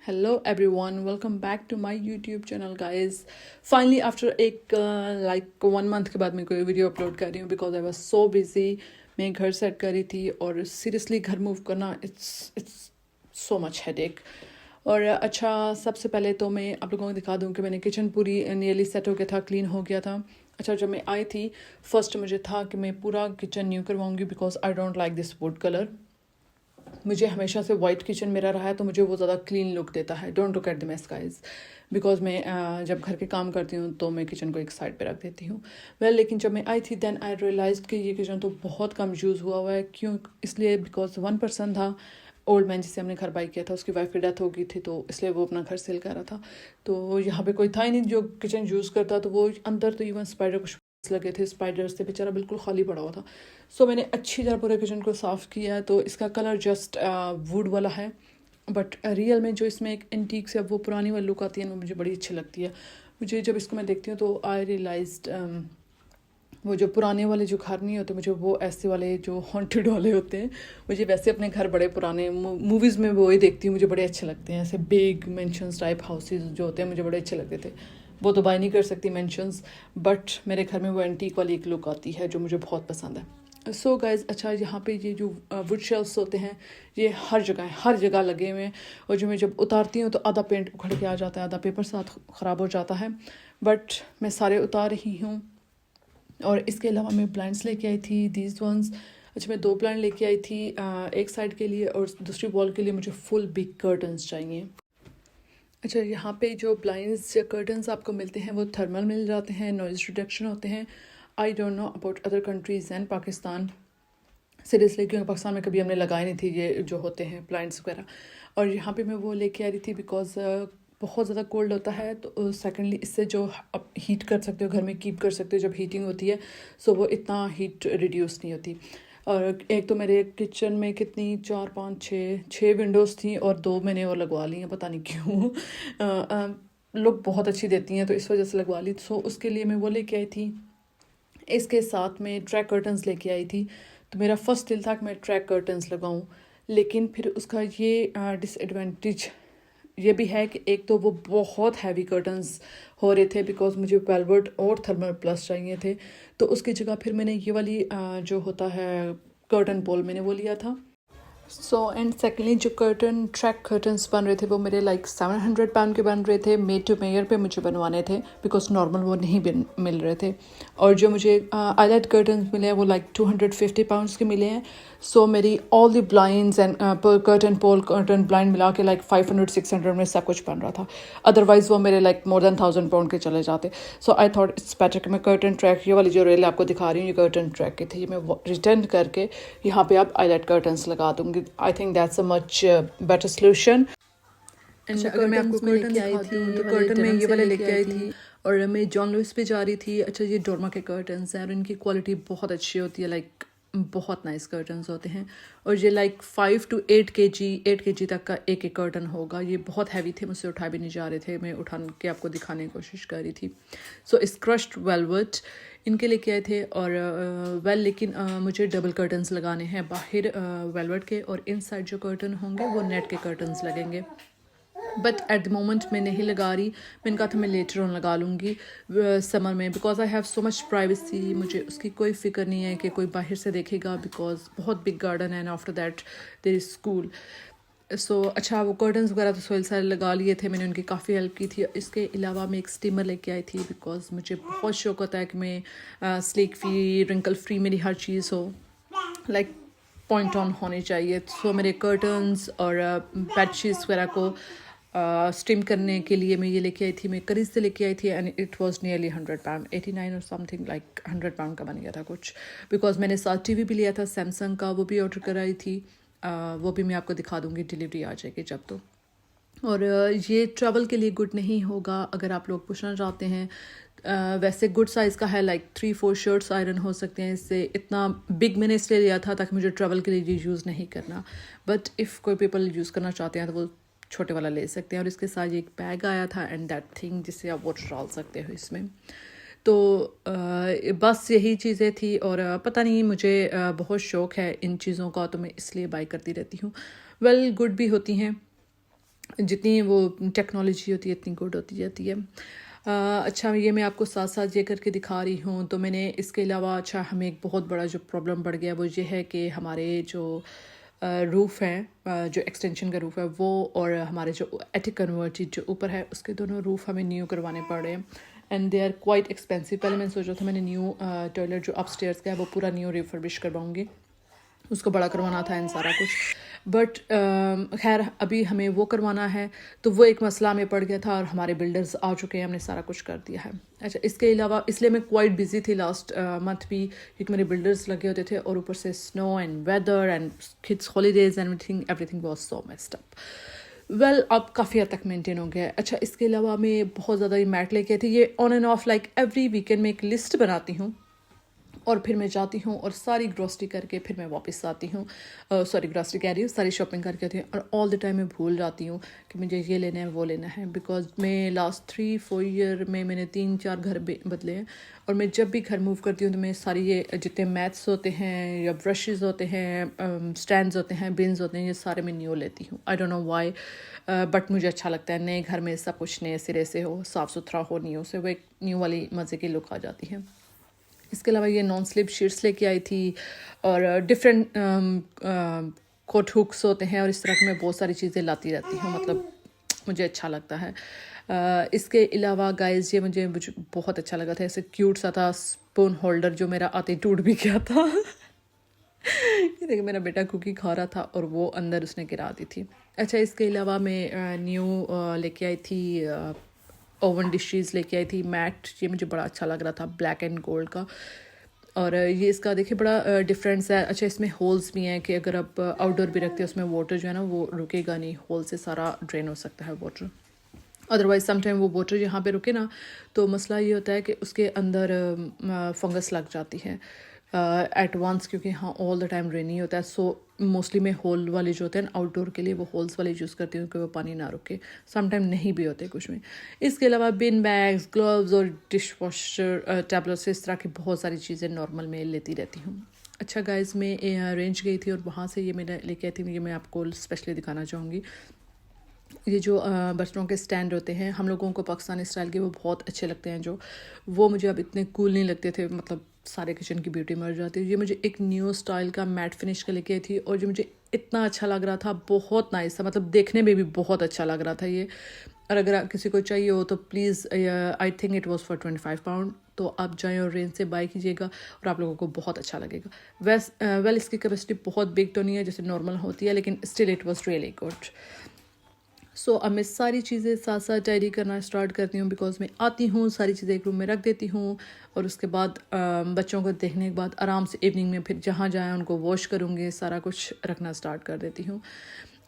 Hello everyone, welcome back to my YouTube channel guys. Finally after एक like 1 month के बाद मैं कोई वीडियो अपलोड कर रही हूँ because I was so busy. मैं घर सेट कर रही थी और सीरियसली घर मूव करना it's so much headache. और अच्छा सबसे पहले तो मैं आप लोगों को दिखा दूँ कि मैंने किचन पूरी नियरली सेट हो गया था, क्लीन हो गया था. अच्छा जब मैं आई थी फर्स्ट मुझे था कि मैं पूरा किचन न्यू करवाऊँगी because I don't like this wood colour. मुझे हमेशा से वाइट किचन मेरा रहा है तो मुझे वो ज़्यादा क्लीन लुक देता है. Don't look at the mess guys because मैं जब घर के काम करती हूँ तो मैं किचन को एक साइड पे रख देती हूँ. लेकिन जब मैं आई थी देन आई रियलाइज कि ये किचन तो बहुत कम यूज़ हुआ है. क्यों? इसलिए बिकॉज 1 पर्सन था ओल्ड मैन जिससे हमने घर बाई किया था, उसकी वाइफ की डेथ हो गई थी तो इसलिए वो अपना घर सेल कर रहा था. तो यहाँ पे कोई था ही नहीं जो किचन यूज़ करता. तो वो अंदर तो इवन स्पाइडर कुछ लगे थे, स्पाइडर से बेचारा बिल्कुल खाली पड़ा हुआ था. सो मैंने अच्छी तरह पूरे किचन को साफ़ किया है. तो इसका कलर जस्ट वुड वाला है बट रियल में जो इसमें एक एंटीक से वो पुरानी वाली लुक आती है वो मुझे बड़ी अच्छी लगती है. मुझे जब इसको मैं देखती हूँ तो आई रियलाइज्ड वो जो पुराने वाले जो घर नहीं होते, मुझे वो ऐसे वाले जो हॉन्टेड वाले होते हैं, मुझे वैसे अपने घर बड़े पुराने मूवीज़ में वो ही देखती हूँ, मुझे बड़े अच्छे लगते हैं. ऐसे बिग मेंशंस टाइप हाउसेस जो होते हैं मुझे बड़े अच्छे लगते थे. वो तो बाय नहीं कर सकती मेंशंस बट मेरे घर में वो एंटीक वाली एक लुक आती है जो मुझे बहुत पसंद है. सो गाइज अच्छा यहाँ पे ये जो वुड शेल्फ्स होते हैं ये हर जगह लगे हुए हैं. और जो मैं जब उतारती हूँ तो आधा पेंट उखड़ के आ जाता है, आधा पेपर साथ ख़राब हो जाता है बट मैं सारे उतार रही हूँ. और इसके अलावा मैं प्लांट्स लेके आई थी दीज वंस. अच्छा मैं 2 प्लांट लेके आई थी, एक साइड के लिए और दूसरी वॉल के लिए मुझे फुल बिग कर्टन्स चाहिए. अच्छा यहाँ पे जो ब्लाइंड्स या कर्टन्स आपको मिलते हैं वो थर्मल मिल जाते हैं, नॉइज़ रिडक्शन होते हैं. I don't know about other countries and Pakistan seriously क्योंकि पाकिस्तान में कभी हमने लगाए नहीं थे ये जो होते हैं प्लांट्स वगैरह. और यहाँ पे मैं वो लेके आ रही थी बिकॉज बहुत ज़्यादा कोल्ड होता है. तो सेकेंडली इससे जो आप हीट कर सकते हो घर में कीप कर सकते हो जब हीटिंग होती है सो वो इतना हीट रिड्यूस नहीं होती. और एक तो मेरे किचन में कितनी 4 5 6 विंडोज़ थी और 2 मैंने और लगवा ली हैं, पता नहीं क्यों. लुक बहुत अच्छी देती हैं तो इस वजह से लगवा ली. सो उसके लिए मैं वो लेके आई थी. इसके साथ में ट्रैक कर्टन्स लेके आई थी. तो मेरा फर्स्ट दिल था कि मैं ट्रैक कर्टन्स लगाऊं, लेकिन फिर उसका ये डिसएडवांटेज ये भी है कि एक तो वो बहुत हैवी कर्टन्स हो रहे थे बिकॉज मुझे वेलवेट और थर्मल प्लस चाहिए थे. तो उसकी जगह फिर मैंने ये वाली जो होता है कर्टन पोल मैंने वो लिया था. सो एंड सेकेंडली जो ट्रैक कर्टन्स बन रहे थे वो मेरे लाइक 700 पाउंड के बन रहे थे. मेड टू मेयर पे मुझे बनवाने थे बिकॉज नॉर्मल वो नहीं मिल रहे थे. और जो मुझे आईलाइट कर्टन्स मिले हैं वो लाइक 250 पाउंड्स के मिले हैं. सो मेरी all the blinds and curtain blind मिला के लाइक 500-600 में सब कुछ बन रहा था. अदरवाइज वो मेरे लाइक मोर देन 1000 पाउंड के चले जाते. सो आई थॉट इट्स बेटर कि मैं कर्टन ट्रैक ये वाली जो रेल आपको दिखा रही हूँ ये कर्टन ट्रैक की थी, ये मैं रिटर्न करके यहाँ पे आप आईलाइट कर्टन्स लगा दूँगी. I think that's a much better solution. And अगर मैं आपको कर्टन दिखाती हूँ तो कर्टन में ये वाले लेके आई थी. और मैं जॉन लुइस पे जा रही थी. अच्छा ये डोरमा के कर्टन्स हैं और इनकी क्वालिटी बहुत अच्छी होती है, लाइक बहुत नाइस कर्टन्स होते हैं. और ये लाइक 5 to 8 kg तक का एक कर्टन होगा. ये बहुत हैवी थे, मुझसे उठा भी नहीं जा रहे थे, मैं उठा के आपको दिखाने की कोशिश कर रही थी. सो इस क्रश्ड वेलवेट इनके लेके आए थे. और लेकिन मुझे डबल कर्टन्स लगाने हैं बाहर वेलवेट के और इनसाइड जो कर्टन होंगे वो नेट के कर्टन्स लगेंगे. बट एट द मोमेंट मैं नहीं लगा रही. मैंने कहा था मैं लेटर ऑन लगा लूँगी समर में because I have so much privacy. मुझे उसकी कोई फ़िक्र नहीं है कि कोई बाहर से देखेगा बिकॉज बहुत बिग गार्डन है and after that there is school. So अच्छा वो कर्टन्स वगैरह तो सोयल सारे लगा लिए थे, मैंने उनकी काफ़ी हेल्प की थी. इसके अलावा मैं एक स्टीमर लेके आई थी बिकॉज मुझे बहुत शौक होता है कि मैं स्लीक फ्री रिंकल फ्री मेरी हर चीज़ हो, लाइक पॉइंट ऑन होने चाहिए. सो मेरे कर्टन्स और बेडशीट्स वगैरह को स्टीम करने के लिए मैं ये लेके आई थी. मैं करीज से लेके आई थी and it was nearly 100 pound, 89 और समथिंग लाइक 100 पाउंड का बन गया था कुछ. बिकॉज मैंने साथ टीवी भी लिया था सैमसंग का, वो भी ऑर्डर कराई थी. वो भी मैं आपको दिखा दूँगी, डिलीवरी आ जाएगी जब. तो और ये ट्रैवल के लिए गुड नहीं होगा अगर आप लोग पूछना चाहते हैं. वैसे गुड साइज़ का है, लाइक 3-4 शर्ट्स आयरन हो सकते हैं इससे. इतना बिग मैंने इसलिए लिया था ताकि मुझे ट्रैवल के लिए ये यूज़ नहीं करना. बट इफ़ कोई पीपल यूज़ करना चाहते हैं तो वो छोटे वाला ले सकते हैं. और इसके साथ एक बैग आया था एंड दैट थिंग जिससे आप वाटर डाल सकते हो इसमें. तो बस यही चीज़ें थी. और पता नहीं मुझे बहुत शौक़ है इन चीज़ों का तो मैं इसलिए बाई करती रहती हूँ. गुड भी होती हैं जितनी वो टेक्नोलॉजी होती है इतनी गुड होती जाती है। अच्छा, ये मैं आपको साथ साथ ये करके दिखा रही हूँ। तो मैंने इसके अलावा अच्छा हमें एक बहुत बड़ा जो प्रॉब्लम बढ़ गया वो ये है कि हमारे जो रूफ़ हैं, जो एक्सटेंशन का रूफ़ है वो, और हमारे जो एटिक कन्वर्टेड जो ऊपर है उसके दोनों रूफ़ हमें न्यू करवाने पड़ रहे हैं and they are quite expensive. पहले मैंने सोचा था मैंने न्यू टॉयलेट जो अपस्टेयर्स का है वो पूरा न्यू रिफर्बिश करवाऊँगी, उसको बड़ा करवाना था एंड सारा कुछ, बट खैर अभी हमें वो करवाना है तो वो एक मसला में पड़ गया था और हमारे बिल्डर्स आ चुके हैं, हमने सारा कुछ कर दिया है। अच्छा, इसके अलावा इसलिए मैं क्वाइट बिजी थी लास्ट मंथ भी, क्योंकि मेरे बिल्डर्स लगे होते थे और ऊपर से snow and weather and kids holidays and everything was so messed up. Well, अब काफ़ी हद तक मेंटेन हो गया है। अच्छा, इसके अलावा मैं बहुत ज़्यादा ये मैट लेके आई थी, ये on end of like every weekend में एक लिस्ट बनाती हूँ और फिर मैं जाती हूँ और सारी ग्रॉसरी करके फिर मैं वापस आती हूँ। सॉरी, ग्रॉसरी कह रही हूँ, सारी शॉपिंग करके आती हूँ और ऑल द टाइम मैं भूल जाती हूँ कि मुझे ये लेना है वो लेना है, बिकॉज मैं लास्ट 3-4 ईयर में मैंने 3-4 घर बदले हैं और मैं जब भी घर मूव करती हूँ तो मैं सारी ये जितने मैथ्स होते हैं या ब्रशेज़ होते हैं, स्टैंड्स होते हैं, बिन्स होते हैं, ये सारे मैं न्यू लेती हूँ। I don't know why, but मुझे अच्छा लगता है नए घर में सब कुछ नए सिरे से हो, साफ़ सुथरा हो, न्यू से, वो एक न्यू वाली मज़े की लुक आ जाती है। इसके अलावा ये नॉन स्लिप शीट्स लेके आई थी और डिफरेंट कोट हुक्स होते हैं और इस तरह की मैं बहुत सारी चीज़ें लाती रहती हूँ, मतलब मुझे अच्छा लगता है। इसके अलावा गाइस ये मुझे बहुत अच्छा लगा था, ऐसे क्यूट सा था स्पून होल्डर जो मेरा आते टूट भी गया था। ये देखिए मेरा बेटा कुकी खा रहा था और वो अंदर उसने गिरा दी थी। अच्छा, इसके अलावा मैं न्यू लेके आई थी ओवन डिशेज़ लेके आई थी, मैट, ये मुझे बड़ा अच्छा लग रहा था, ब्लैक एंड गोल्ड का। और ये इसका देखिए बड़ा डिफरेंस है। अच्छा, इसमें होल्स भी हैं कि अगर आप आउटडोर भी रखते हैं उसमें वाटर जो है ना वो रुकेगा नहीं, होल से सारा ड्रेन हो सकता है वाटर। अदरवाइज़ समटाइम वो वाटर यहाँ पे रुके ना तो मसला ये होता है कि उसके अंदर फंगस लग जाती है एट वंस, क्योंकि हाँ ऑल द टाइम रेनी होता है। सो मोस्टली मैं होल वाले जो होते हैं ना आउटडोर के लिए वो होल्स वाले यूज़ करती हूँ कि वो पानी ना रुके, समटाइम नहीं भी होते कुछ में। इसके अलावा बिन बैग्स, ग्लव्स और डिश वॉशर टैबलेट्स, इस तरह की बहुत सारी चीज़ें नॉर्मल में लेती रहती हूँ। अच्छा गाइस, मैं रेंज गई थी और वहाँ से ये मैंने लेके आई थी, ये मैं आपको स्पेशली दिखाना चाहूँगी। ये जो बर्तनों के स्टैंड होते हैं हम लोगों को पाकिस्तानी स्टाइल के, वो बहुत अच्छे लगते हैं, जो वो मुझे अब इतने कूल नहीं लगते थे, मतलब सारे किचन की ब्यूटी मर जाती है। ये मुझे एक न्यू स्टाइल का मैट फिनिश का लेके आई थी और जो मुझे इतना अच्छा लग रहा था, बहुत नाइस था, मतलब देखने में भी बहुत अच्छा लग रहा था ये। और अगर किसी को चाहिए हो तो please, I think it was for 25 pound, तो आप जाएँ और रेंज से बाय कीजिएगा और आप लोगों को बहुत अच्छा लगेगा। वेल इसकी कैपेसिटी बहुत बिग तो नहीं है जैसे नॉर्मल होती है, लेकिन still it was really good. So अब मैं सारी चीज़ें साथ साथ डायरी करना स्टार्ट करती हूँ, बिकॉज मैं आती हूँ सारी चीज़ें एक रूम में रख देती हूँ और उसके बाद बच्चों को देखने के बाद आराम से इवनिंग में फिर जहाँ जाएँ उनको वॉश करूँगी, सारा कुछ रखना स्टार्ट कर देती हूँ।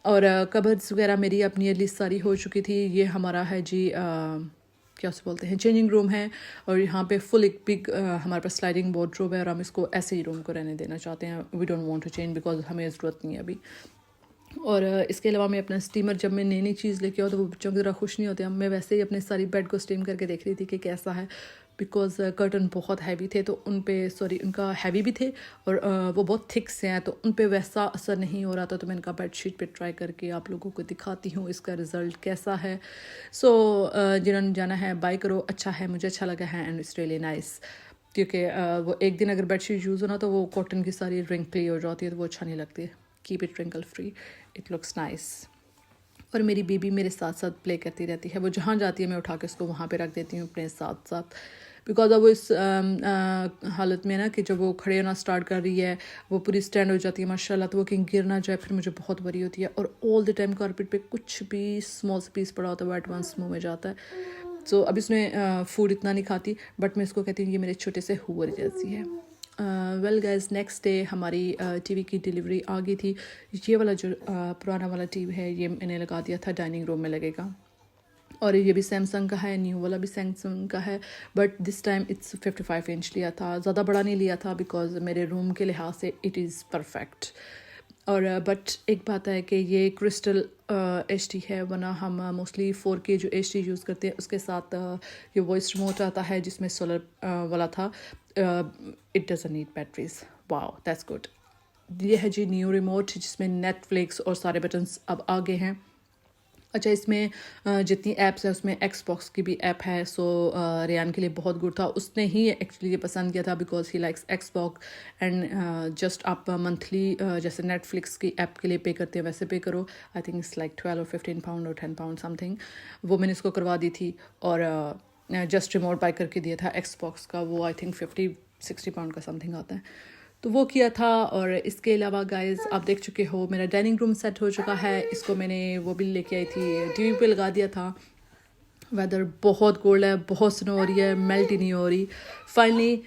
और कबर्ड्स वगैरह मेरी अब नियरली सारी हो चुकी थी। ये हमारा है जी क्या उसे बोलते हैं, चेंजिंग रूम है और यहाँ पे फुल एक बिग हमारे पास स्लाइडिंग वार्डरोब है और हम इसको ऐसे ही रूम को रहने देना चाहते हैं। We don't want to change because हमें ज़रूरत नहीं है अभी। और इसके अलावा मैं अपना स्टीमर, जब मैं नई नई चीज़ लेके आओ तो वो बच्चों की तरह खुश नहीं होते। अब मैं वैसे ही अपने सारी बेड को स्टीम करके देख रही थी कि कैसा है, बिकॉज कर्टन बहुत हैवी थे तो उन पे उनका हैवी भी थे और वो बहुत थिक से हैं तो उन पे वैसा असर नहीं हो रहा था। तो मैंने कहा बेडशीट पे ट्राई करके आप लोगों को दिखाती हूँ इसका रिज़ल्ट कैसा है। सो जिन्होंने जाना है बाय करो, अच्छा है, मुझे अच्छा लगा है एंड इट्स रियली नाइस, क्योंकि वो एक दिन अगर बेडशीट यूज़ हो ना तो वो कॉटन की सारी रिंकली हो जाती है तो वो अच्छा नहीं लगती। Keep it wrinkle free, it looks nice. और मेरी बेबी मेरे साथ साथ प्ले करती रहती है, वो जहाँ जाती है मैं उठा के उसको वहाँ पे रख देती हूँ अपने साथ साथ, बिकॉज अब वो इस हालत में ना कि जब वो खड़े होना स्टार्ट कर रही है, वो पूरी स्टैंड हो जाती है माशाल्लाह, तो वो कहीं गिर ना जाए, फिर मुझे बहुत बुरी होती है। और ऑल द टाइम कारपेट पे कुछ भी स्मॉल सा पीस पड़ा होता है वो एडवांस मुँह में जाता है। सो अब इसमें फूड इतना नहीं खाती, बट मैं इसको कहती हूँ ये मेरे छोटे से हुवर जैसी है। वेल गाइस, नेक्स्ट डे हमारी टीवी की डिलीवरी आ गई थी। ये वाला जो पुराना वाला टीवी है ये मैंने लगा दिया था, डाइनिंग रूम में लगेगा। और ये भी सैमसंग का है, न्यू वाला भी सैमसंग का है, but this time it's 55 inch लिया था, ज़्यादा बड़ा नहीं लिया था बिकॉज मेरे रूम के लिहाज से इट इज़ परफेक्ट। और बट एक बात है कि ये क्रिस्टल HD है, वरना हम मोस्टली 4K जो HD यूज़ करते हैं उसके साथ ये वॉइस रिमोट आता है जिसमें सोलर वाला था। It doesn't need batteries. Wow, that's good. ये है जी न्यू रिमोट जिसमें नेटफ्लिक्स और सारे बटन्स अब आ गए हैं। अच्छा, इसमें जितनी ऐप्स है उसमें एक्सबॉक्स की भी ऐप है, सो रेयान के लिए बहुत गुड था। उसने ही एक्चुअली ये पसंद किया था because he likes Xbox and just आप मंथली जैसे नेटफ्लिक्स की ऐप के लिए पे करते हैं वैसे पे करो। आई थिंक इट्स लाइक 12 और 15 पाउंड और 10 पाउंड समथिंग, वो मैंने इसको करवा दी थी। और जस्ट रिमोट बाय करके दिया था एक्सबॉक्स का, वो आई थिंक 50-60 पाउंड का समथिंग आता है, तो वो किया था। और इसके अलावा गाइस आप देख चुके हो मेरा डाइनिंग रूम सेट हो चुका है। इसको मैंने वो भी लेके आई थी, टीवी पे लगा दिया था। वेदर बहुत कोल्ड है, बहुत स्नो हो रही है, मेल्ट ही नहीं हो रही। फाइनली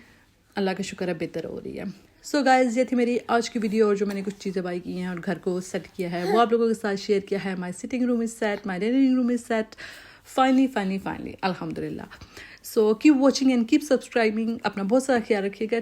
अल्लाह का शुक्र है बेहतर हो रही है। सो गाइस ये थी मेरी आज की वीडियो, और जो मैंने कुछ चीज़ें बाई की हैं और घर को सेट किया है वो आप लोगों के साथ शेयर किया है। My sitting room is set, my dining room is set, finally अल्हम्दुलिल्लाह। So keep watching and keep subscribing. अपना बहुत सारा ख्याल रखिएगा।